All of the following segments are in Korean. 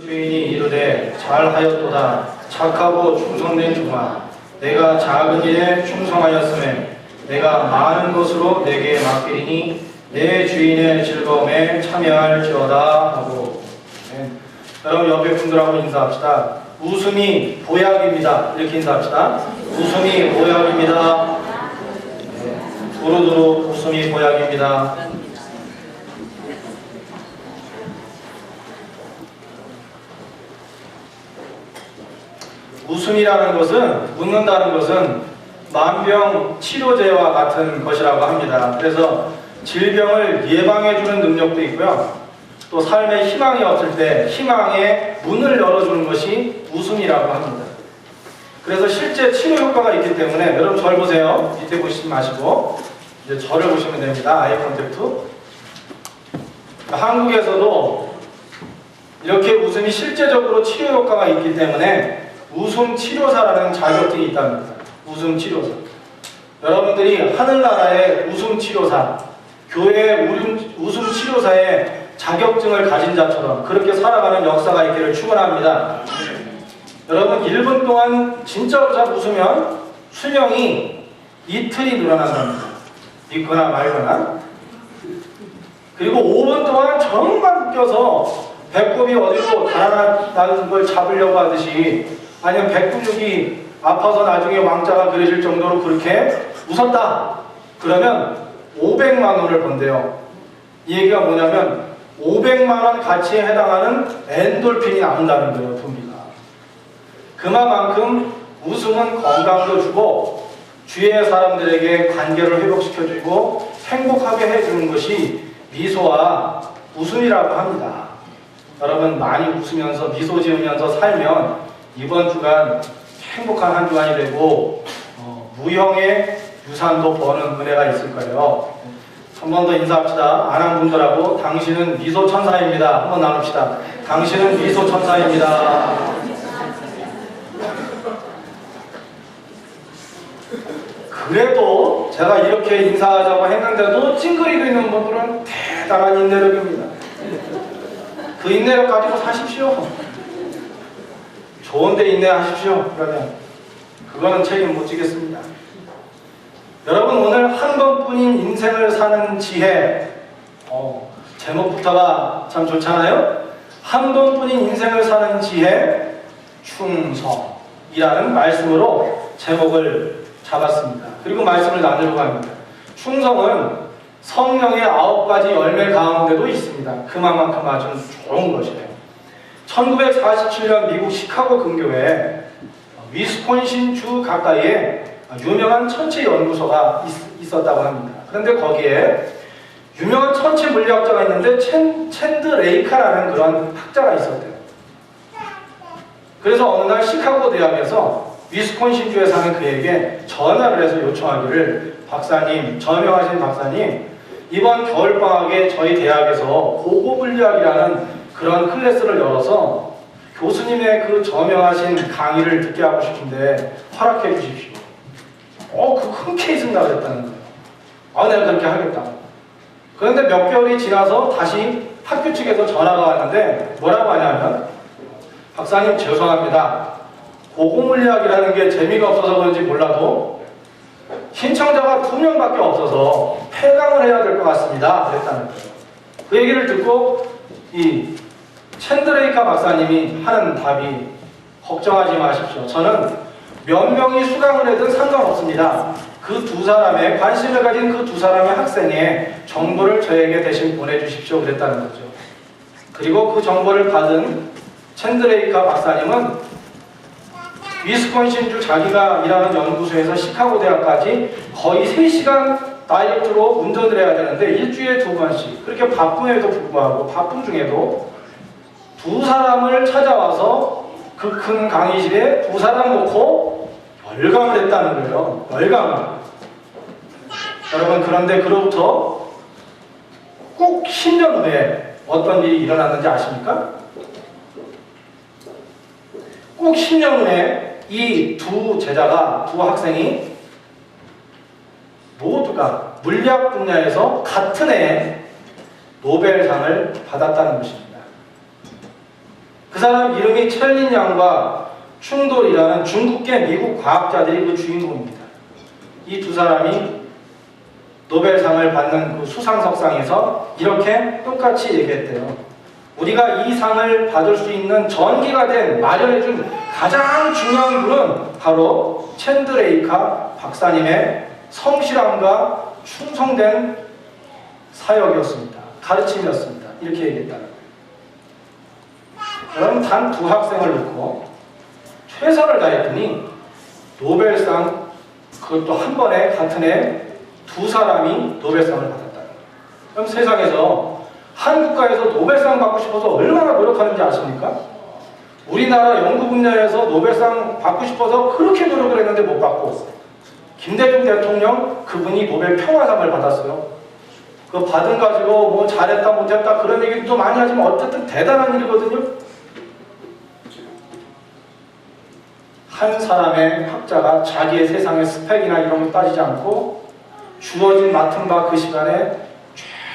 주인이 이르되 잘하였도다 착하고 충성된 종아 내가 작은 일에 충성하였음에 내가 많은 것으로 내게 맡기리니 내 주인의 즐거움에 참여할지어다 하고. 네. 여러분 옆에 분들하고 인사합시다. 웃음이 보약입니다. 이렇게 인사합시다. 웃음이 보약입니다. 네. 두루두루 웃음이 보약입니다. 웃음이라는 것은, 웃는다는 것은 만병 치료제와 같은 것이라고 합니다. 그래서 질병을 예방해주는 능력도 있고요. 또 삶에 희망이 없을 때 희망의 문을 열어주는 것이 웃음이라고 합니다. 그래서 실제 치료 효과가 있기 때문에 여러분 절 보세요. 밑에 보시지 마시고 이제 저를 보시면 됩니다. 아이 컨택트. 한국에서도 이렇게 웃음이 실제적으로 치료 효과가 있기 때문에 웃음 치료사라는 자격증이 있답니다. 웃음 치료사. 여러분들이 하늘나라의 웃음 치료사, 교회의 웃음 치료사의 자격증을 가진 자처럼 그렇게 살아가는 역사가 있기를 축원합니다. 여러분 1분 동안 진짜로 잘 웃으면 수명이 이틀이 늘어난답니다. 믿거나 말거나. 그리고 5분 동안 정말 웃겨서 배꼽이 어디로 달아나는 걸 잡으려고 하듯이, 아니면 백근육이 아파서 나중에 왕자가 그려질 정도로 그렇게 웃었다. 그러면 500만 원을 번대요. 이 얘기가 뭐냐면 500만 원 가치에 해당하는 엔돌핀이 나온다는 거예요. 분비가. 그만큼 웃음은 건강도 주고 주위의 사람들에게 관계를 회복시켜주고 행복하게 해주는 것이 미소와 웃음이라고 합니다. 여러분 많이 웃으면서 미소 지으면서 살면 이번 주간 행복한 한 주간이 되고 무형의 유산도 버는 은혜가 있을 거예요. 한 번 더 인사합시다. 아는 분들하고 당신은 미소 천사입니다. 한번 나눕시다. 당신은 미소 천사입니다. 그래도 제가 이렇게 인사하자고 했는데도 찡그리고 있는 분들은 대단한 인내력입니다. 그 인내력 가지고 사십시오. 좋은데 인내하십시오. 그러면 그거는 책임 못 지겠습니다. 여러분 오늘 한 번뿐인 인생을 사는 지혜, 제목부터가 참 좋잖아요. 한 번뿐인 인생을 사는 지혜, 충성이라는 말씀으로 제목을 잡았습니다. 그리고 말씀을 나누려고 합니다. 충성은 성령의 9가지 열매 가운데도 있습니다. 그만큼 아주 좋은 것이에요. 1947년 미국 시카고 근교에 위스콘신 주 가까이에 유명한 천체 연구소가 있었다고 합니다. 그런데 거기에 유명한 천체 물리학자가 있는데 챈드 레이카라는 그런 학자가 있었대요. 그래서 어느 날 시카고 대학에서 위스콘신주에 사는 그에게 전화를 해서 요청하기를, 박사님, 저명하신 박사님, 이번 겨울방학에 저희 대학에서 고고물리학이라는 그런 클래스를 열어서 교수님의 그 저명하신 강의를 듣게 하고 싶은데 허락해 주십시오. 그 흔쾌히 승낙을 했다는 거예요. 내가 그렇게 하겠다. 그런데 몇 개월이 지나서 다시 학교 측에서 전화가 왔는데 뭐라고 하냐면, 박사님 죄송합니다. 고고물리학이라는 게 재미가 없어서 그런지 몰라도 신청자가 2명밖에 없어서 폐강을 해야 될 것 같습니다. 그랬다는 거예요. 그 얘기를 듣고 이 챈드레이카 박사님이 하는 답이, 걱정하지 마십시오. 저는 몇 명이 수강을 해든 상관없습니다. 그 두 사람의, 관심을 가진 그 두 사람의 학생의 정보를 저에게 대신 보내주십시오. 그랬다는 거죠. 그리고 그 정보를 받은 챈드레이카 박사님은 위스콘신주 자기가 일하는 연구소에서 시카고 대학까지 거의 3시간 다이렉트로 운전을 해야 되는데 일주일에 2번씩, 그렇게 바쁨에도 불구하고, 바쁨 중에도 두 사람을 찾아와서 그 큰 강의실에 두 사람 놓고 열강을 했다는 거예요. 열강을. 여러분 그런데 그로부터 꼭 10년 후에 어떤 일이 일어났는지 아십니까? 꼭 10년 후에 이 두 제자가, 두 학생이 모두가 물리학 분야에서 같은 해에 노벨상을 받았다는 것입니다. 그 사람 이름이 첼린 양과 충돌이라는 중국계 미국 과학자들이 그 주인공입니다. 이 두 사람이 노벨상을 받는 그 수상석상에서 이렇게 똑같이 얘기했대요. 우리가 이 상을 받을 수 있는 전기가 된 마련해준 가장 중요한 분은 바로 챈드레이카 박사님의 성실함과 충성된 사역이었습니다. 가르침이었습니다. 이렇게 얘기했다는 거예요. 여러분, 단 두 학생을 놓고 최선을 다했더니 노벨상, 그것도 한 번에 같은 해 두 사람이 노벨상을 받았다는 거예요. 그럼 세상에서 한 국가에서 노벨상 받고 싶어서 얼마나 노력하는지 아십니까? 우리나라 연구 분야에서 노벨상 받고 싶어서 그렇게 노력을 했는데 못 받고, 김대중 대통령 그분이 노벨 평화상을 받았어요. 그 받은 가지고 뭐 잘했다 못했다 그런 얘기도 좀 많이 하지만 어쨌든 대단한 일이거든요. 한 사람의 학자가 자기의 세상의 스펙이나 이런 거 따지지 않고 주어진 맡은 바 그 시간에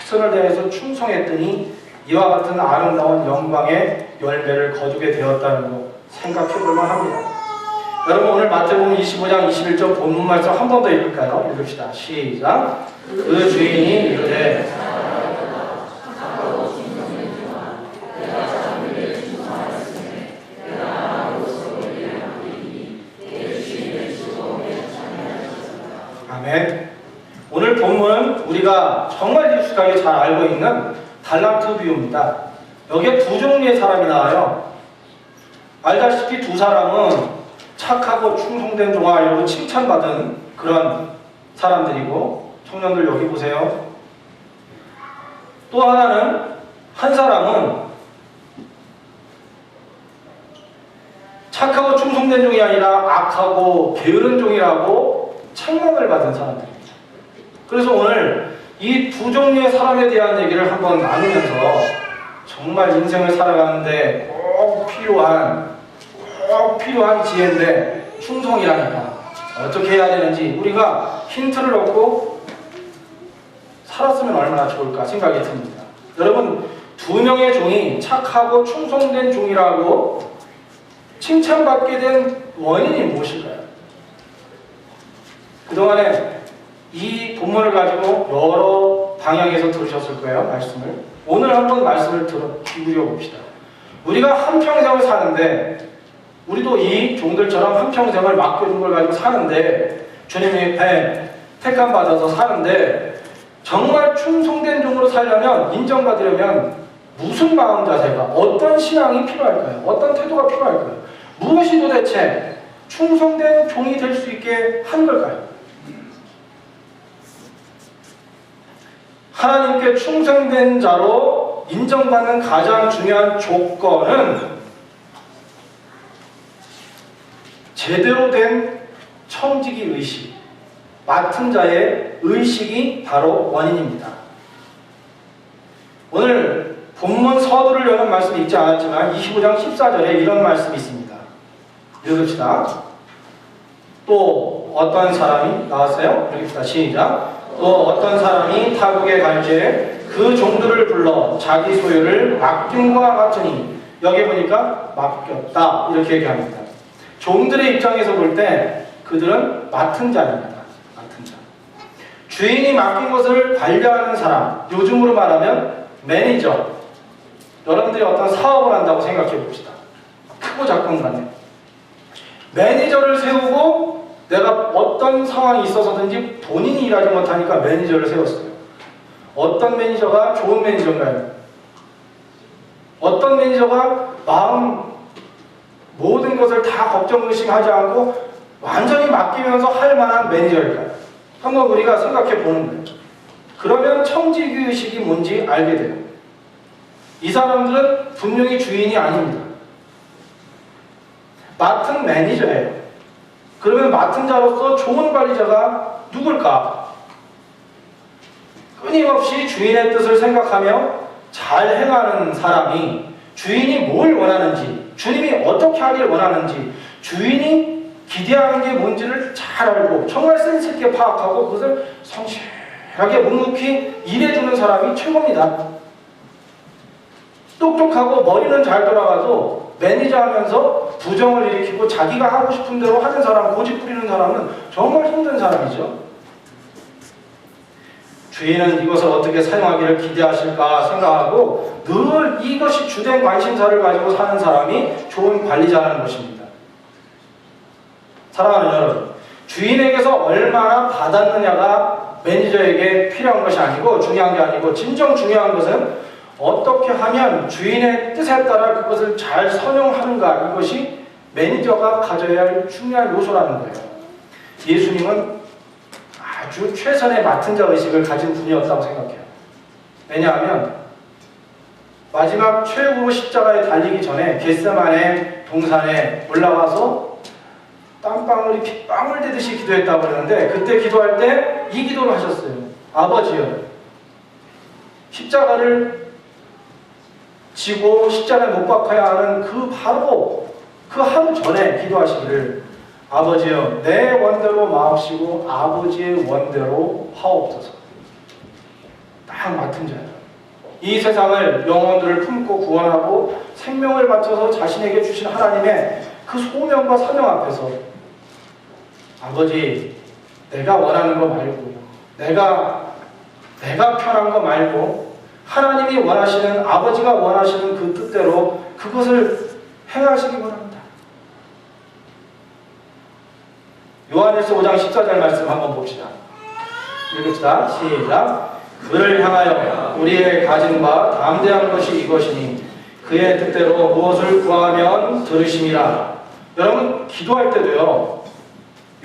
최선을 다해서 충성했더니 이와 같은 아름다운 영광의 열매를 거두게 되었다는 거 생각해 볼 만합니다. 여러분, 오늘 마태복음 25장 21절 본문 말씀 한 번 더 읽을까요? 읽읍시다. 시작. 그 주인이 이르되 아멘. 오늘 본문은 우리가 정말 익숙하게 잘 알고 있는 달란트 비유입니다. 여기에 두 종류의 사람이 나와요. 알다시피 두 사람은 착하고 충성된 종아리로 칭찬받은 그런 사람들이고, 청년들 여기 보세요. 또 하나는, 한 사람은 착하고 충성된 종이 아니라 악하고 게으른 종이라고 책망을 받은 사람들입니다. 그래서 오늘 이 두 종류의 사람에 대한 얘기를 한번 나누면서 정말 인생을 살아가는데 꼭 필요한 지혜인데, 충성이라니까 어떻게 해야 되는지 우리가 힌트를 얻고 살았으면 얼마나 좋을까 생각이 듭니다. 여러분, 두 명의 종이 착하고 충성된 종이라고 칭찬받게 된 원인이 무엇일까요? 그동안에 이 본문을 가지고 여러 방향에서 들으셨을 거예요, 말씀을. 오늘 한번 말씀을 기울여 봅시다. 우리가 한평생을 사는데, 우리도 이 종들처럼 한평생을 맡겨준 걸 가지고 사는데, 주님의 택함 받아서 사는데, 정말 충성된 종으로 살려면, 인정받으려면 무슨 마음 자세가, 어떤 신앙이 필요할까요? 어떤 태도가 필요할까요? 무엇이 도대체 충성된 종이 될 수 있게 한 걸까요? 하나님께 충성된 자로 인정받는 가장 중요한 조건은 제대로 된 청지기 의식, 맡은 자의 의식이 바로 원인입니다. 오늘 본문 서두를 여는 말씀이 있지 않았지만 25장 14절에 이런 말씀이 있습니다. 읽읍시다. 또 어떤 사람이 나왔어요? 읽읍시다. 시작. 또 어떤 사람이 타국에 갈지에 그 종들을 불러 자기 소유를 맡김과 같으니, 여기 보니까 맡겼다 이렇게 얘기합니다. 종들의 입장에서 볼 때 그들은 맡은 자입니다. 맡은 자. 주인이 맡긴 것을 관리하는 사람, 요즘으로 말하면 매니저. 여러분들이 어떤 사업을 한다고 생각해 봅시다. 크고 작건 간에 매니저를 세우고, 내가 어떤 상황이 있어서든지 본인이 일하지 못하니까 매니저를 세웠어요. 어떤 매니저가 좋은 매니저인가요? 어떤 매니저가 모든 것을 다 걱정 의심하지 않고 완전히 맡기면서 할 만한 매니저일까요? 한번 우리가 생각해 보는 거예요. 그러면 청지기의식이 뭔지 알게 돼요. 이 사람들은 분명히 주인이 아닙니다. 맡은 매니저예요. 그러면 맡은 자로서 좋은 관리자가 누굴까? 끊임없이 주인의 뜻을 생각하며 잘 행하는 사람이 주인이 뭘 원하는지, 주님이 어떻게 하길 원하는지, 주인이 기대하는 게 뭔지를 잘 알고 정말 센스 있게 파악하고 그것을 성실하게 묵묵히 일해주는 사람이 최고입니다. 똑똑하고 머리는 잘 돌아가도 매니저 하면서 부정을 일으키고 자기가 하고 싶은 대로 하는 사람, 고집 부리는 사람은 정말 힘든 사람이죠. 주인은 이것을 어떻게 사용하기를 기대하실까 생각하고 늘 이것이 주된 관심사를 가지고 사는 사람이 좋은 관리자라는 것입니다. 사랑하는 여러분, 주인에게서 얼마나 받았느냐가 매니저에게 필요한 것이 아니고 중요한 게 아니고 진정 중요한 것은 어떻게 하면 주인의 뜻에 따라 그것을 잘 선용하는가, 이것이 매니저가 가져야 할 중요한 요소라는 거예요. 예수님은 아주 최선의 맡은 자 의식을 가진 분이었다고 생각해요. 왜냐하면 마지막 최후로 십자가에 달리기 전에 겟세마네 동산에 올라와서 땀방울이 빗방울 되듯이 기도했다고 그러는데, 그때 기도할 때 이 기도를 하셨어요. 아버지여, 십자가를 지고 십자가에 못 박아야 하는 바로 그 하루 전에 기도하시기를, 아버지여 내 원대로 마옵시고 아버지의 원대로 하옵소서. 딱 맡은 자예요. 이 세상을, 영혼들을 품고 구원하고 생명을 바쳐서 자신에게 주신 하나님의 그 소명과 사명 앞에서 아버지, 내가 원하는 거 말고, 내가 편한 거 말고 하나님이 원하시는, 아버지가 원하시는 그 뜻대로 그것을 행하시기 바랍니다. 요한일서 5장 14절 말씀 한번 봅시다. 읽읍시다. 시작. 그를 향하여 우리의 가진 바 담대한 것이 이것이니 그의 뜻대로 무엇을 구하면 들으심이라. 여러분, 기도할 때도요,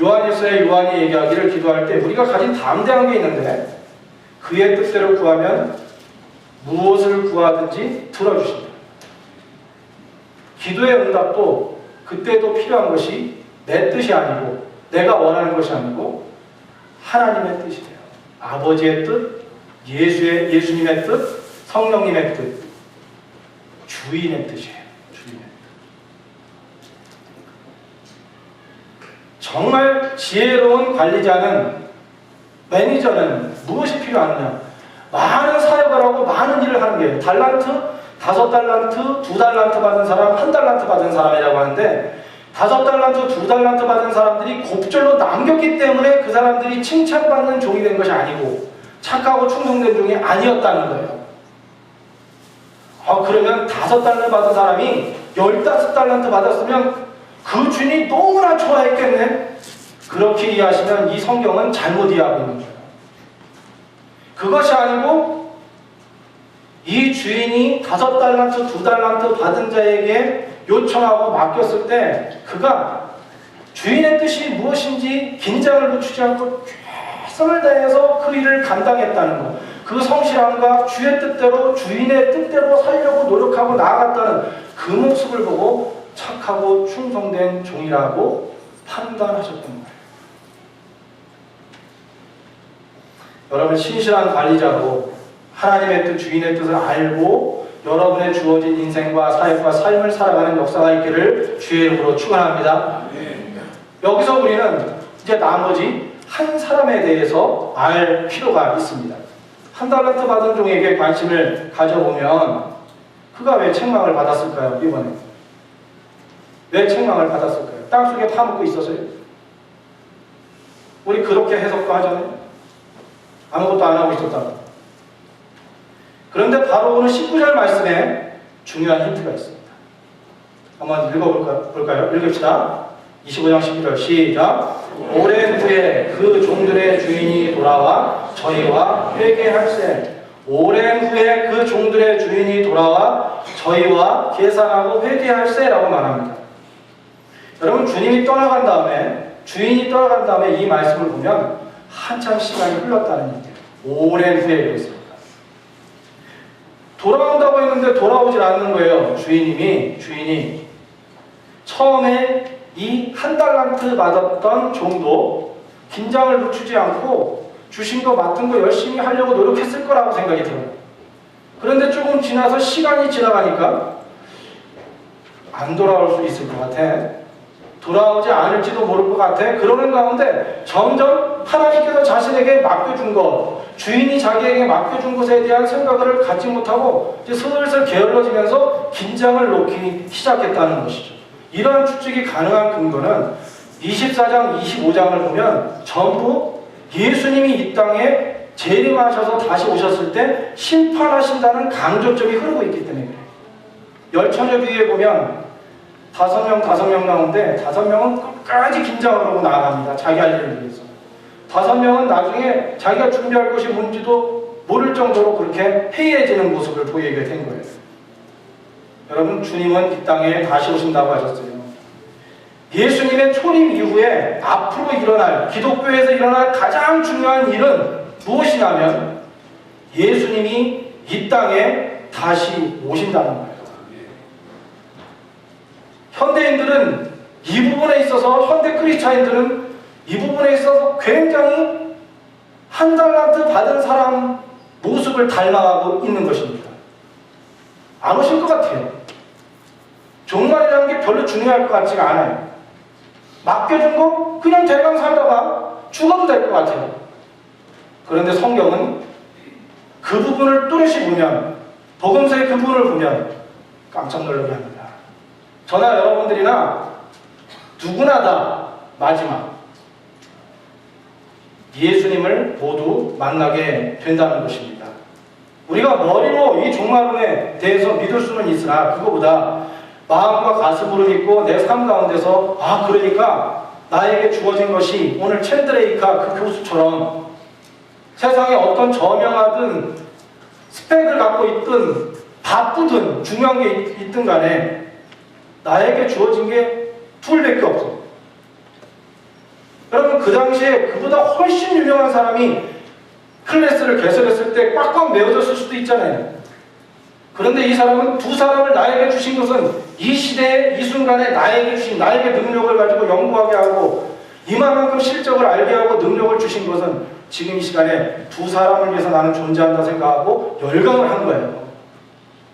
요한일서의 요한이 얘기하기를, 기도할 때 우리가 가진 담대한 게 있는데 그의 뜻대로 구하면 무엇을 구하든지 들어주신다. 기도의 응답도 그때도 필요한 것이 내 뜻이 아니고, 내가 원하는 것이 아니고 하나님의 뜻이 돼요. 아버지의 뜻, 예수님의 뜻, 성령님의 뜻, 주인의 뜻이에요. 주인의 뜻. 정말 지혜로운 관리자는, 매니저는 무엇이 필요하느냐? 많은 사역을 하고 많은 일을 하는 게, 달란트, 5달란트, 2달란트 받은 사람, 1달란트 받은 사람이라고 하는데, 5달란트, 2달란트 받은 사람들이 곱절로 남겼기 때문에 그 사람들이 칭찬받는 종이 된 것이 아니고 착하고 충성된 종이 아니었다는 거예요. 그러면 5달란트 받은 사람이 15달란트 받았으면 그 주인이 너무나 좋아했겠네? 그렇게 이해하시면 이 성경은 잘못 이해하고 있는 거예요. 그것이 아니고 이 주인이 5달란트, 2달란트 받은 자에게 요청하고 맡겼을 때 그가 주인의 뜻이 무엇인지 긴장을 늦추지 않고 최선을 다해서 그 일을 감당했다는 것, 그 성실함과 주의 뜻대로, 주인의 뜻대로 살려고 노력하고 나아갔다는 그 모습을 보고 착하고 충성된 종이라고 판단하셨던 거예요. 여러분, 신실한 관리자로 하나님의 뜻, 주인의 뜻을 알고 여러분의 주어진 인생과 사역과 삶을 살아가는 역사가 있기를 주의 이름으로 축원합니다. 여기서 우리는 이제 나머지 한 사람에 대해서 알 필요가 있습니다. 1달란트 받은 종에게 관심을 가져보면 그가 왜 책망을 받았을까요? 이번에 왜 책망을 받았을까요? 땅속에 파묻고 있어서요? 우리 그렇게 해석도 하잖아요. 아무것도 안 하고 있었다고. 그런데 바로 오늘 19절 말씀에 중요한 힌트가 있습니다. 한번 읽어볼까요? 읽읍시다. 25장 19절 시작. 오랜 후에 그 종들의 주인이 돌아와 저희와 회개할세. 오랜 후에 그 종들의 주인이 돌아와 저희와 계산하고 회개할세라고 말합니다. 여러분, 주인이 떠나간 다음에 이 말씀을 보면 한참 시간이 흘렀다는 얘기예요. 오랜 후에 그랬습니다. 돌아온다고 했는데 돌아오질 않는 거예요. 주인이 처음에 이 1달란트 받았던 종도 긴장을 늦추지 않고 주신 거 맡은 거 열심히 하려고 노력했을 거라고 생각이 들어요. 그런데 조금 지나서 시간이 지나가니까 안 돌아올 수 있을 것 같아. 돌아오지 않을지도 모를 것 같아. 그러는 가운데 점점 하나님께서 자신에게 맡겨준 것, 주인이 자기에게 맡겨준 것에 대한 생각을 갖지 못하고 이제 슬슬 게을러지면서 긴장을 놓기 시작했다는 것이죠. 이러한 추측이 가능한 근거는 24장, 25장을 보면 전부 예수님이 이 땅에 재림하셔서 다시 오셨을 때 심판하신다는 강조점이 흐르고 있기 때문에 그래요. 열처녀 비유에 보면 5명 가운데 5명은 끝까지 긴장을 하고 나아갑니다. 자기 할 일을 위해서. 5명은 나중에 자기가 준비할 것이 뭔지도 모를 정도로 그렇게 해이해지는 모습을 보이게 된 거예요. 여러분, 주님은 이 땅에 다시 오신다고 하셨어요. 예수님의 초림 이후에 앞으로 일어날, 기독교에서 일어날 가장 중요한 일은 무엇이냐면 예수님이 이 땅에 다시 오신다는 거예요. 현대인들은 이 부분에 있어서, 현대 크리스찬인들은 이 부분에 있어서 굉장히 한 달란트 받은 사람 모습을 닮아가고 있는 것입니다. 안 오실 것 같아요. 종말이라는 게 별로 중요할 것 같지가 않아요. 맡겨준 거 그냥 대강 살다가 죽어도 될 것 같아요. 그런데 성경은 그 부분을 뚜렷이 보면, 복음서의 그 부분을 보면 깜짝 놀라게 합니다. 저나 여러분들이나 누구나 다 마지막 예수님을 모두 만나게 된다는 것입니다. 우리가 머리로 이 종말론에 대해서 믿을 수는 있으나 그거보다 마음과 가슴으로 믿고 내 삶 가운데서 그러니까 나에게 주어진 것이 오늘 챈드레이카 그 교수처럼 세상에 어떤 저명하든 스펙을 갖고 있든 바쁘든 중요한 게 있든 간에 나에게 주어진 게 둘밖에 없어. 여러분, 그 당시에 그보다 훨씬 유명한 사람이 클래스를 개설했을 때 꽉꽉 메워졌을 수도 있잖아요. 그런데 이 사람은 두 사람을 나에게 주신 것은 이 시대에 이 순간에 나에게 주신, 나에게 능력을 가지고 연구하게 하고 이만큼 실적을 알게 하고 능력을 주신 것은 지금 이 시간에 두 사람을 위해서 나는 존재한다 생각하고 열광을 한 거예요.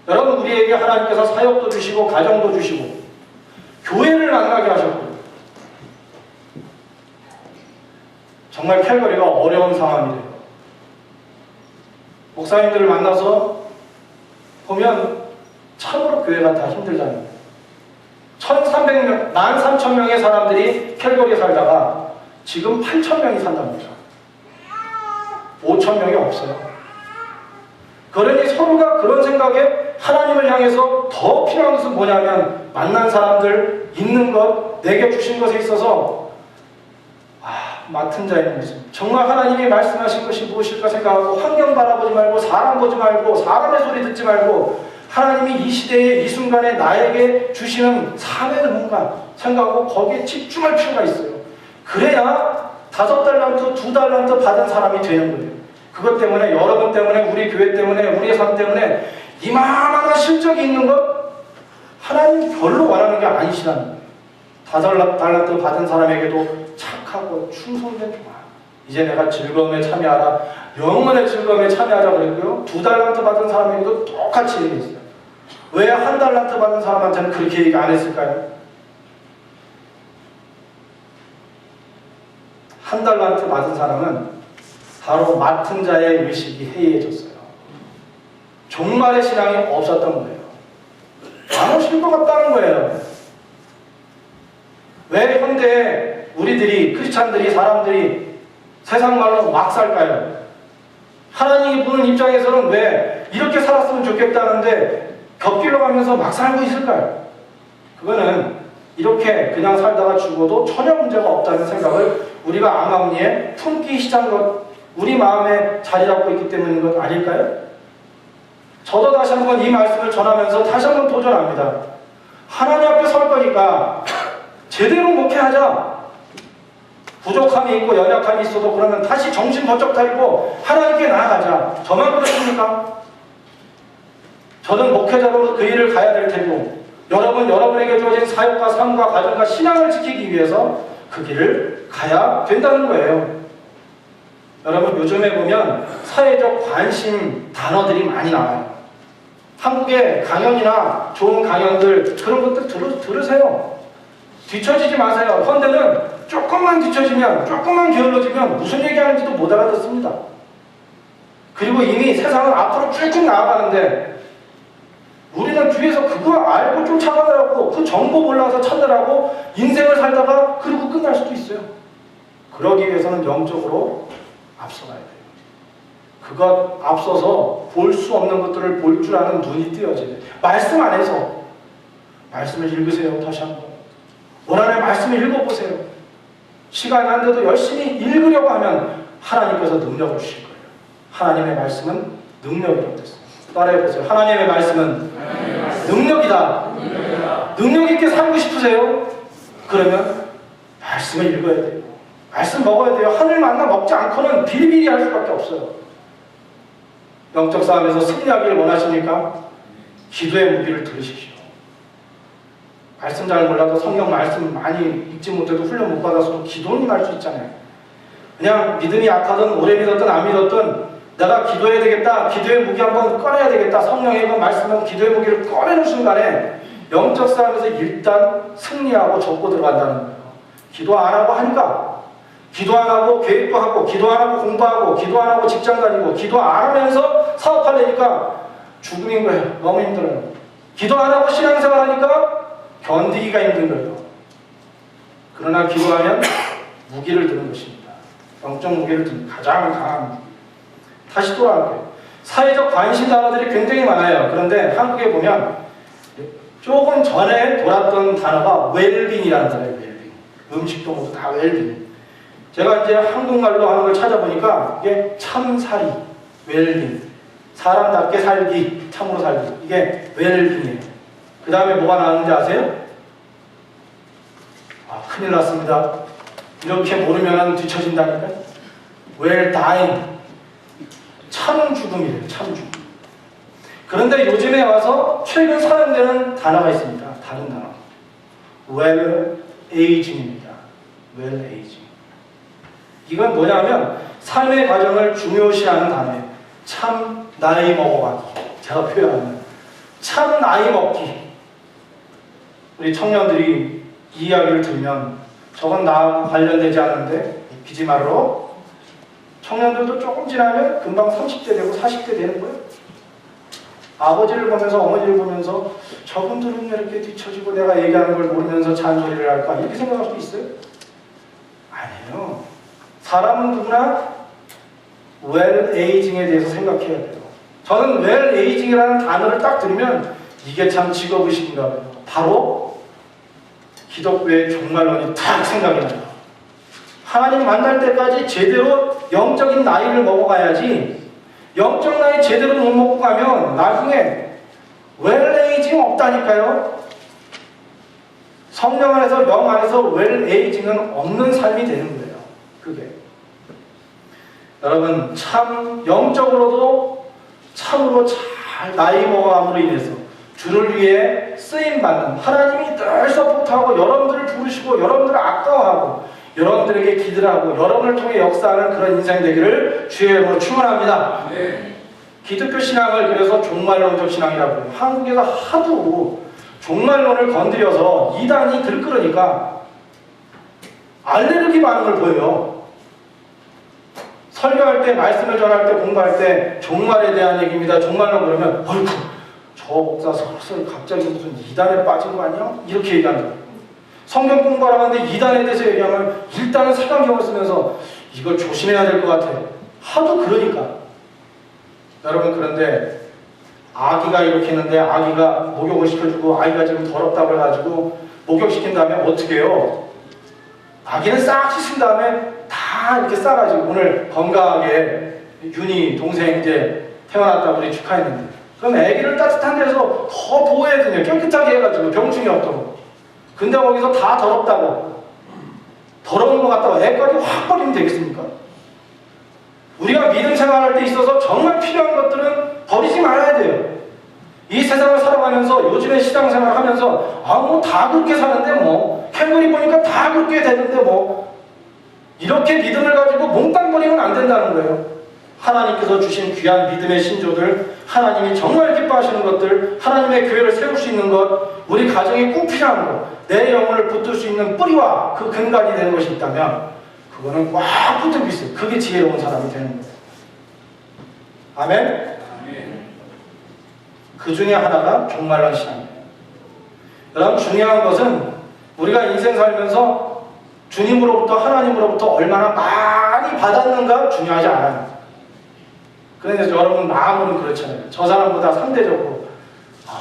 여러분, 우리에게 하나님께서 사역도 주시고 가정도 주시고 교회를 만나게 하셨고 정말 캘거리가 어려운 상황이래요. 목사님들을 만나서 보면 참으로 교회가 다 힘들다는 거예요. 1,300명, 13,000명의 사람들이 캘거리에 살다가 지금 8,000명이 산답니다. 5,000명이 없어요. 그러니 서로가 그런 생각에 하나님을 향해서 더 필요한 것은 뭐냐면 만난 사람들, 있는 것, 내게 주신 것에 있어서 맡은 자의 모습. 정말 하나님이 말씀하신 것이 무엇일까 생각하고 환경 바라보지 말고 사람 보지 말고 사람의 소리 듣지 말고 하나님이 이 시대에 이 순간에 나에게 주시는 사명은 뭔가 생각하고 거기에 집중할 필요가 있어요. 그래야 5달란트, 2달란트 받은 사람이 되는 거예요. 그것 때문에, 여러분 때문에, 우리 교회 때문에, 우리의 삶 때문에 이만한 실적이 있는 것 하나님 별로 원하는 게 아니시라는 거예요. 5달란트 받은 사람에게도 착하고 충성된 종아, 이제 내가 즐거움에 참여하라, 영원의 즐거움에 참여하자 그랬고요. 2달란트 받은 사람에게도 똑같이 얘기했어요. 왜 1달란트 받은 사람한테는 그렇게 얘기 안 했을까요? 1달란트 받은 사람은 바로 맡은 자의 의식이 해이해졌어요. 종말의 신앙이 없었던 거예요. 안 오실 것 같다는 거예요. 왜 현대에 우리들이, 크리스찬들이, 사람들이 세상 말로 막 살까요? 하나님이 보는 입장에서는 왜 이렇게 살았으면 좋겠다는데 곁길로 가면서 막 살고 있을까요? 그거는 이렇게 그냥 살다가 죽어도 전혀 문제가 없다는 생각을 우리가 암암리에 품기 시작한 것, 우리 마음에 자리 잡고 있기 때문인 것 아닐까요? 저도 다시 한번 이 말씀을 전하면서 다시 한번 도전합니다. 하나님 앞에 설 거니까 제대로 목회하자. 부족함이 있고 연약함이 있어도 그러면 다시 정신 번쩍 차리고 하나님께 나아가자. 저만 그렇습니까? 저는 목회자로 그 일을 가야 될 테고 여러분에게 주어진 사역과 삶과 가정과 신앙을 지키기 위해서 그 길을 가야 된다는 거예요. 여러분, 요즘에 보면 사회적 관심 단어들이 많이 나와요. 한국의 강연이나 좋은 강연들 그런 것들 들으세요. 뒤처지지 마세요. 헌데는 조금만 뒤처지면, 조금만 게을러지면 무슨 얘기하는지도 못 알아듣습니다. 그리고 이미 세상은 앞으로 쭉쭉 나아가는데 우리는 뒤에서 그거 알고 쫓아가느라고, 그 정보 몰라서 찾느라고 인생을 살다가 그러고 끝날 수도 있어요. 그러기 위해서는 영적으로 앞서가야 돼요. 그것 앞서서 볼 수 없는 것들을 볼 줄 아는 눈이 띄어져야 돼요. 말씀 안에서 말씀을 읽으세요. 다시 한번 원하는 말씀을 읽어보세요. 시간이 안 돼도 열심히 읽으려고 하면 하나님께서 능력을 주실 거예요. 하나님의 말씀은 능력이라고 됐어요. 따라해보세요. 하나님의 말씀은 능력이다. 능력 있게 살고 싶으세요? 그러면 말씀을 읽어야 돼요. 말씀 먹어야 돼요. 하늘 만나 먹지 않고는 비리비리 할 수밖에 없어요. 영적 싸움에서 승리하기를 원하십니까? 기도의 무기를 들으십시오. 말씀 잘 몰라도 성경 말씀 많이 읽지 못해도 훈련 못 받아서도 기도는 할 수 있잖아요. 그냥 믿음이 약하든 오래 믿었든 안 믿었든 내가 기도해야 되겠다, 기도의 무기 한번 꺼내야 되겠다, 성령의 그 말씀은 기도의 무기를 꺼내는 순간에 영적 싸움에서 일단 승리하고 접고 들어간다는 거예요. 기도 안 하고 하니까, 기도 안 하고 계획도 하고, 기도 안 하고 공부하고, 기도 안 하고 직장 다니고, 기도 안 하면서 사업하려니까 죽음인 거예요. 너무 힘들어요. 기도 안 하고 신앙생활 하니까 견디기가 힘든 거예요. 그러나 기도하면 무기를 드는 것입니다. 영적 무기를 드는 가장 강한 무기. 다시 돌아갈게요. 사회적 관심 단어들이 굉장히 많아요. 그런데 한국에 보면 조금 전에 돌았던 단어가 웰빙이라는 단어예요. 웰빙. 음식도 모두 다 웰빙. 제가 이제 한국말로 하는 걸 찾아보니까 이게 참살이, 웰빙. 사람답게 살기, 참으로 살기. 이게 웰빙이에요. 그 다음에 뭐가 나왔는지 아세요? 아, 큰일 났습니다. 이렇게 모르면 뒤처진다니까요. 웰다잉. 참 죽음이래요. 참 죽음. 그런데 요즘에 와서 최근 사용되는 단어가 있습니다. 다른 단어. well aging입니다. well aging. 이건 뭐냐면 삶의 과정을 중요시하는 단어예요. 참 나이 먹어가기. 제가 표현하는 참 나이 먹기. 우리 청년들이 이 이야기를 들으면 저건 나하고 관련되지 않는데 웃기지 말어. 청년들도 조금 지나면 금방 30대 되고 40대 되는 거예요. 아버지를 보면서 어머니를 보면서 저분들은 왜 이렇게 뒤처지고 내가 얘기하는 걸 모르면서 잔소리를 할까 이렇게 생각할 수 있어요? 아니에요. 사람은 누구나 well aging에 대해서 생각해야 돼요. 저는 well aging이라는 단어를 딱 들으면 이게 참 직업의식인가 봐요. 바로 기독교의 종말론이 딱 생각이 나요. 하나님 만날 때까지 제대로 영적인 나이를 먹어가야지 영적 나이 제대로 못 먹고 가면 나중에 웰에이징 없다니까요. 성령 안에서 영 안에서 웰에이징은 없는 삶이 되는 거예요. 그게 여러분 참 영적으로도 참으로 잘 나이 먹어감으로 인해서 주를 위해 쓰임받는 하나님이 늘 서포트하고 여러분들을 부르시고 여러분들을 아까워하고 여러분들에게 기도를 하고 여러분을 통해 역사하는 그런 인생이 되기를 주의 이름으로 축원합니다. 네. 기독교 신앙을 그래서 종말론적 신앙이라고 해요. 한국에서 하도 종말론을 건드려서 이단이 들끓으니까 알레르기 반응을 보여요. 설교할 때, 말씀을 전할 때, 공부할 때 종말에 대한 얘기입니다. 종말론 그러면 어이구 저 목사 서로 갑자기 무슨 이단에 빠진 거 아니야? 이렇게 얘기하는 거예요. 성경 공부하러 가는데 이단에 대해서 얘기하면 일단은 색안경을 쓰면서 이걸 조심해야 될 것 같아. 하도 그러니까. 여러분 그런데 아기가 이렇게 했는데 아기가 목욕을 시켜주고 아기가 지금 더럽다고 해가지고 목욕시킨 다음에 어떻게 해요? 아기는 싹 씻은 다음에 다 이렇게 싸가지고 오늘 건강하게 윤희 동생 이제 태어났다고 우리 축하했는데 그럼 아기를 따뜻한 데서 더 보호해야 되냐 깨끗하게 해가지고 병충이 없도록. 근데 거기서 다 더럽다고 더러운 것 같다고 애까지 확 버리면 되겠습니까? 우리가 믿음 생활할 때 있어서 정말 필요한 것들은 버리지 말아야 돼요. 이 세상을 살아가면서 요즘에 시장생활 하면서 뭐 다 그렇게 사는데 뭐 캘거리 보니까 다 그렇게 되는데 뭐 이렇게 믿음을 가지고 몽땅 버리면 안 된다는 거예요. 하나님께서 주신 귀한 믿음의 신조들, 하나님이 정말 기뻐하시는 것들, 하나님의 교회를 세울 수 있는 것, 우리 가정에 꼭 필요한 것, 내 영혼을 붙들 수 있는 뿌리와 그 근간이 되는 것이 있다면 그거는 꽉 붙들고 있어요. 그게 지혜로운 사람이 되는 거예요. 아멘? 그 중에 하나가 종말론 신앙이에요. 여러분, 중요한 것은 우리가 인생 살면서 주님으로부터, 하나님으로부터 얼마나 많이 받았는가 중요하지 않아요. 그런데 여러분 마음으로는 그렇잖아요. 저 사람보다 상대적으로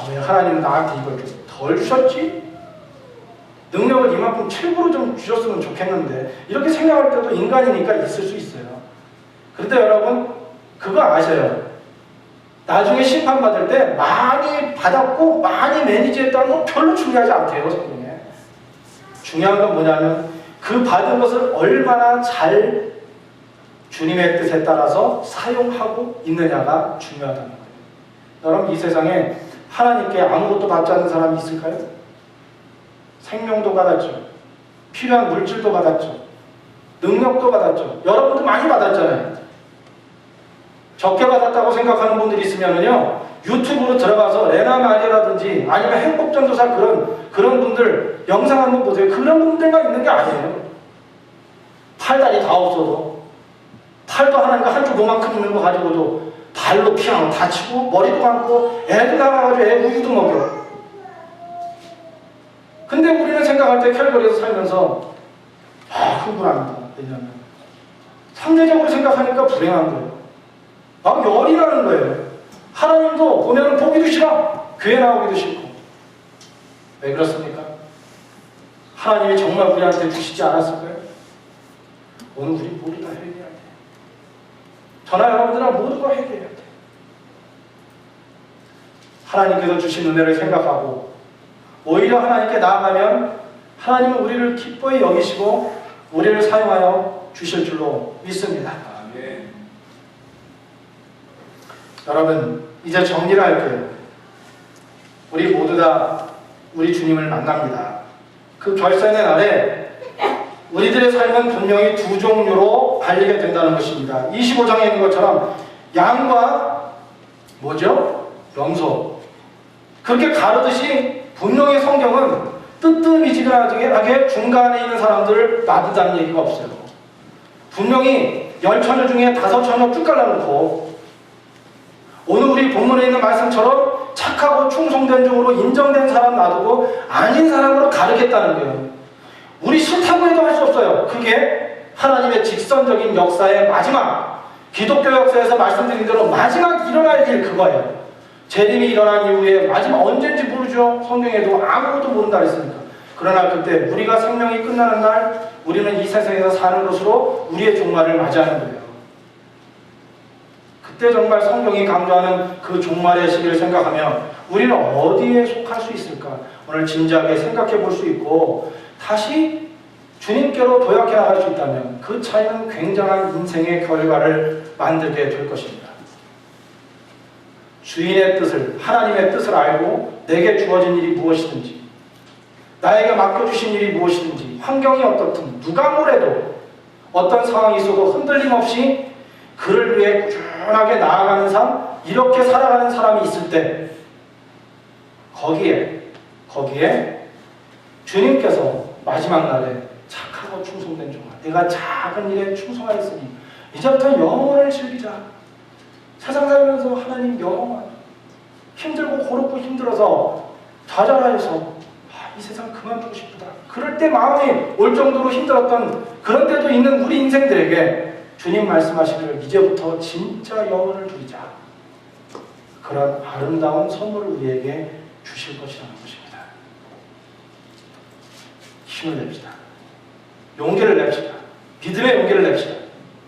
왜 하나님은 나한테 이걸 좀 덜 주셨지? 능력을 이만큼 최고로 좀 주셨으면 좋겠는데, 이렇게 생각할 때도 인간이니까 있을 수 있어요. 그런데 여러분 그거 아세요? 나중에 심판받을 때 많이 받았고 많이 매니지했다는 건 별로 중요하지 않대요. 성경에 중요한 건 뭐냐면 그 받은 것을 얼마나 잘 주님의 뜻에 따라서 사용하고 있느냐가 중요하다는 거예요. 여러분, 이 세상에 하나님께 아무것도 받지 않는 사람이 있을까요? 생명도 받았죠. 필요한 물질도 받았죠. 능력도 받았죠. 여러분도 많이 받았잖아요. 적게 받았다고 생각하는 분들이 있으면요, 유튜브로 들어가서 레나마니라든지 아니면 행복전도사 그런 분들 영상 한번 보세요. 그런 분들만 있는 게 아니에요. 팔다리 다 없어도, 팔도 하나니까 한쪽 요만큼 있는 거 가지고도 발로 피아노 다치고 머리도 감고 애도 나가가지고 애 우유도 먹여. 근데 우리는 생각할 때 캘거리에서 살면서 흥분합니다. 왜냐하면 상대적으로 생각하니까 불행한 거예요. 막 열이 나는 거예요. 하나님도 보면 보기도 싫어. 교회 나오기도 싫고. 왜 그렇습니까? 하나님이 정말 우리한테 주시지 않았을까요? 오늘 우리 모두 다 회개해야 돼. 저나 여러분들은 모두가 회개해야 돼. 하나님께서 주신 은혜를 생각하고 오히려 하나님께 나아가면 하나님은 우리를 기뻐히 여기시고 우리를 사용하여 주실 줄로 믿습니다. 아멘. 여러분, 이제 정리를 할게요. 우리 모두 다 우리 주님을 만납니다. 그 결산의 날에 우리들의 삶은 분명히 두 종류로 갈리게 된다는 것입니다. 25장에 있는 것처럼 양과 뭐죠? 염소. 그렇게 가르듯이 분명히 성경은 뜨뜻미지근하게 중간에 있는 사람들을 놔두다는 얘기가 없어요. 분명히 10처녀 중에 5처녀 쭉 갈라놓고 오늘 우리 본문에 있는 말씀처럼 착하고 충성된 종으로 인정된 사람 놔두고 아닌 사람으로 가르겠다는 거예요. 우리 싫다고 해도 할 수 없어요. 그게 하나님의 직선적인 역사의 마지막, 기독교 역사에서 말씀드린 대로 마지막 일어날 일, 그거예요. 재림이 일어난 이후에 마지막 언제인지 모르죠. 성경에도 아무것도 모른다 했으니까. 그러나 그때 우리가 생명이 끝나는 날 우리는 이 세상에서 사는 것으로 우리의 종말을 맞이하는 거예요. 그때 정말 성경이 강조하는 그 종말의 시기를 생각하면 우리는 어디에 속할 수 있을까? 오늘 진지하게 생각해 볼 수 있고 다시 주님께로 도약해 나갈 수 있다면 그 차이는 굉장한 인생의 결과를 만들게 될 것입니다. 주인의 뜻을, 하나님의 뜻을 알고 내게 주어진 일이 무엇이든지, 나에게 맡겨주신 일이 무엇이든지, 환경이 어떻든 누가 뭐래도 어떤 상황이 있어도 흔들림 없이 그를 위해 꾸준하게 나아가는 삶, 이렇게 살아가는 사람이 있을 때 거기에 주님께서 마지막 날에 착하고 충성된 종아, 내가 작은 일에 충성하였으니 이제부터 영원을 즐기자. 세상 살면서 하나님 영원, 힘들고 고롭고 힘들어서 좌절하여서 이 세상 그만두고 싶다. 그럴 때 마음이 올 정도로 힘들었던 그런 때도 있는 우리 인생들에게 주님 말씀하시기를 이제부터 진짜 영원을 누리자. 그런 아름다운 선물을 우리에게 주실 것이라는 것입니다. 힘을 냅시다. 용기를 냅시다. 믿음의 용기를 냅시다.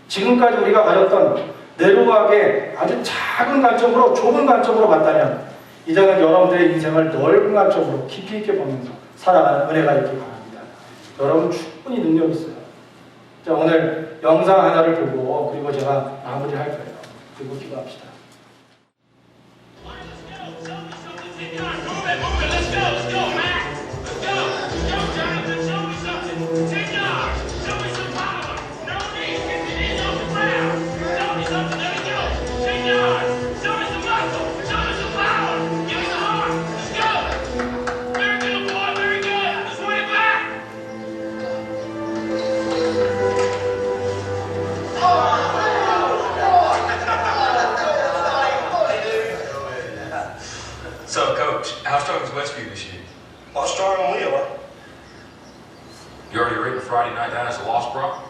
지금까지 우리가 가졌던 내로하게 아주 작은 관점으로, 좁은 관점으로 봤다면 이제는 여러분들의 인생을 넓은 관점으로 깊이 있게 보면서 살아가는 은혜가 있길 바랍니다. 여러분 충분히 능력이 있어요. 자, 오늘 영상 하나를 보고 그리고 제가 마무리할 거예요. 그리고 기도합시다. Show me some power. No need. Get your hands on the ground. Show me something. comes Westview this year? What starting we are? You already written Friday night down as a loss, Brock?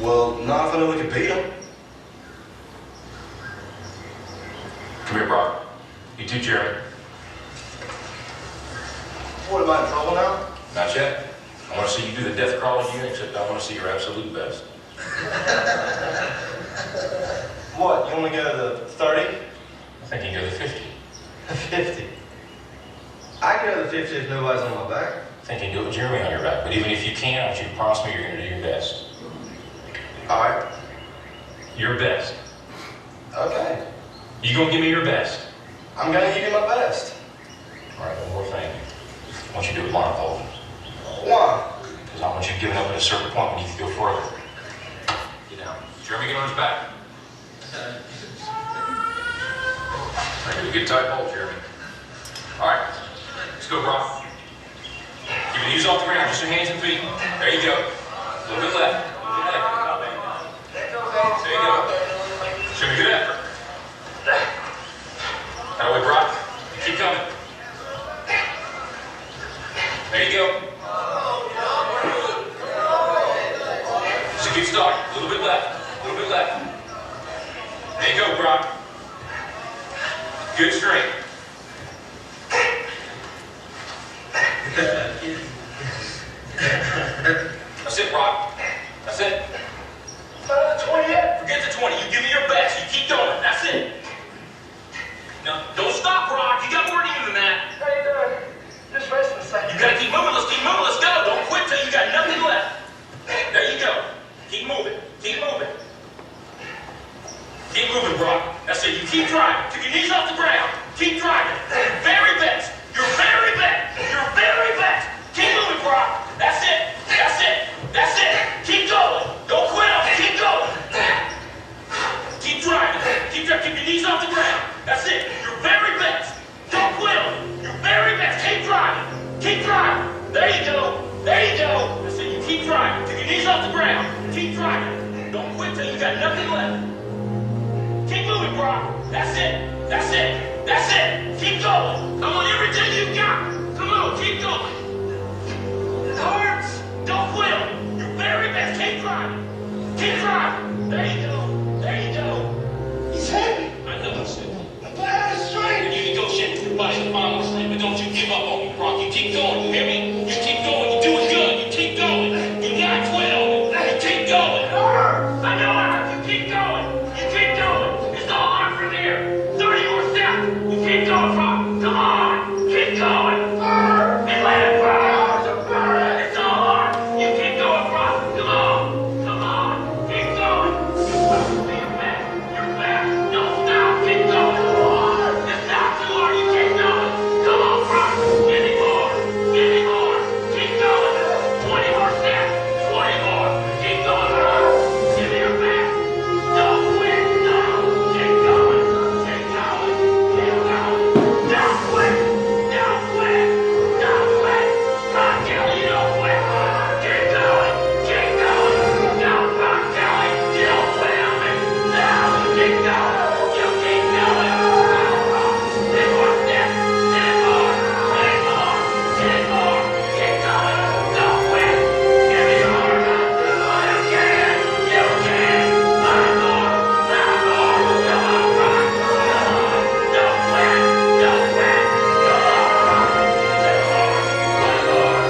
Well, not if I know we can beat them. Come here, Brock. You too, Jeremy. What, am I in trouble now? Not yet. I want to see you do the death crawl again, except I want to see your absolute best. What, you want to go to the 30? I think you can go to 50. 50. I can go to the 50 if nobody's on my back. I think you can do it with Jeremy on your back. But even if you can't, I want you to promise me you're going to do your best. All right. Your best. Okay. You going to give me your best? I'm going to give you my best. All right, one more thing. I want you to do it blindfolded. Why? Because I want you giving up at a certain point when you can go further. Get down. Jeremy, get on his back. All right, get a tight hold, Jeremy. All right, let's go, Brock. Keep your knees off the ground, just your hands and feet. There you go. A little bit left. There you go. Show me good effort. That way, Brock. Keep coming. There you go. So keep starting. A little bit left. A little bit left. There you go, Brock. Good strength. That's it, Brock. That's it. Not at 20 yet. Forget the 20. You give me your best. You keep going. That's it. No, don't stop, Brock. You got more to you than that. How you doing? Just rest a second. You gotta keep moving. Let's keep moving. Let's go. Don't quit till you got nothing left. There you go. Keep moving. Keep moving. Keep moving, Brock. That's it. You keep driving. Keep your knees off the ground. Keep driving. Very best. Your very best. Your very best. Keep moving, Brock. That's it. That's it. That's it. Keep going. Don't quit on me. Keep going. Keep driving. Keep driving. Keep your knees off the ground. That's it. Your very best. Don't quit on me. Your very best. Keep driving. Keep driving. There you go. There you go. That's it. You keep driving. Keep your knees off the ground. Keep driving. Don't quit till you got nothing left. Keep moving, Brock. That's it. That's it. That's it. Keep going. Come on, everything you got. Come on, keep going. It hurts. Don't quit. Your very best. Keep driving. Keep driving. There you go. There you go. He's heavy. I know it's it. I'm out of strength. And you negotiate with your body to find more strength, but don't you give up on me, Brock. You keep going. You hear me? You keep going. You're doing good. You keep going. You not quit on me. You keep going. I know it hurts. You keep going. You keep going. It's all on from here. 30 more steps. You keep going, Brock. Come on. Keep going. And let it burn. It's all on. You keep going, Brock. Come on. Come on. Keep going. You're back. You're back. Don't stop. Keep going. It's not too hard. You keep going. Come on, Brock. Give me more. Give me more. Keep going. 20 more steps. 20 more. Keep going, Brock. Give me your best. Don't quit. No. Keep going. Keep going. Keep going. Don't quit. Don't quit. Don't quit. Brock Kelly, you don't quit. Keep going. Keep going. Don't Brock Kelly. You don't quit on me. No. Keep going. You keep going. No, Brock. 10 more steps. 10 more. 10 more. 10 more. Keep going. Don't quit. Give me more. You can. You can. 5 more. 5 more. Come on, Brock. Come on. Don't quit. Don't quit. Come on, Brock. 10 more. 1 more.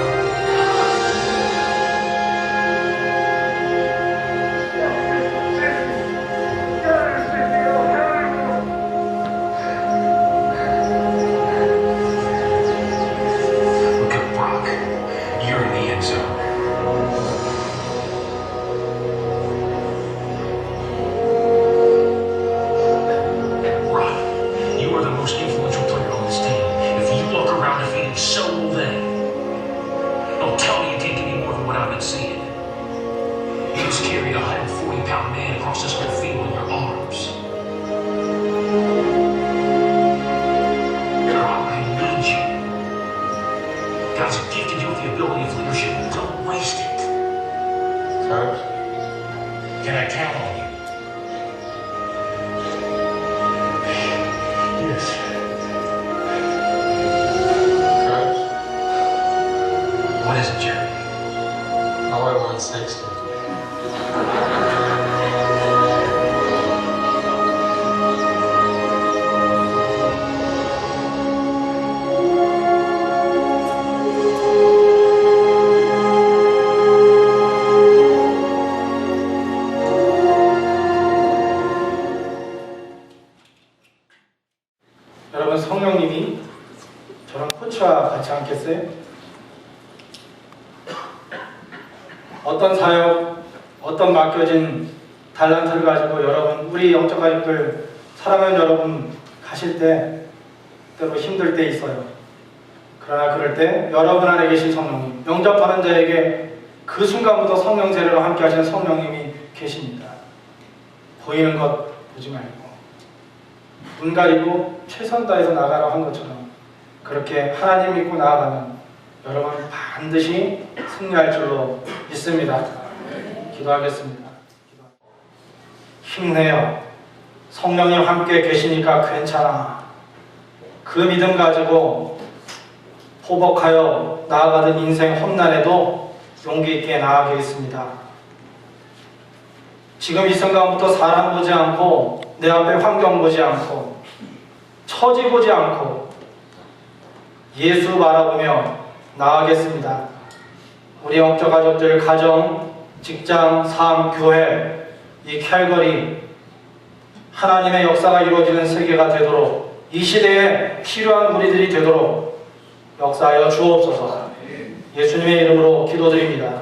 Look at Brock. You're in the end zone. Brock, you are the most influential player on this team. If you walk around defeated, so will they. Don't tell me you can't give me more than what I've been seeing. You just carried a 140-pound man across this whole field in your arms. Brock, I need you. God's gifted you with the ability of leadership. Don't waste it. Coach? Can I count on you? Yes. 여러분 성령님이 저런 코치와 같지 않겠어요? 어떤 사역, 어떤 맡겨진 달란트를 가지고 여러분, 우리 영적 가족들 사랑하는 여러분 가실 때 때로 힘들 때 있어요. 그러나 그럴 때 여러분 안에 계신 성령님, 영접하는 자에게 그 순간부터 성령 세례로 함께 하시는 성령님이 계십니다. 보이는 것 보지 말고 눈 가리고 최선 다해서 나가라고 한 것처럼 그렇게 하나님 믿고 나아가면 여러분 반드시 승리할 줄로 믿습니다. 기도하겠습니다. 힘내요. 성령님 함께 계시니까 괜찮아. 그 믿음 가지고 포복하여 나아가던 인생 험난에도 용기 있게 나아가겠습니다. 지금 이 순간부터 사람 보지 않고 내 앞에 환경 보지 않고 처지 보지 않고 예수 바라보며 나아가겠습니다. 우리 영적 가족들, 가정, 직장, 삶, 교회, 이 캘거리 하나님의 역사가 이루어지는 세계가 되도록 이 시대에 필요한 우리들이 되도록 역사하여 주옵소서. 예수님의 이름으로 기도드립니다.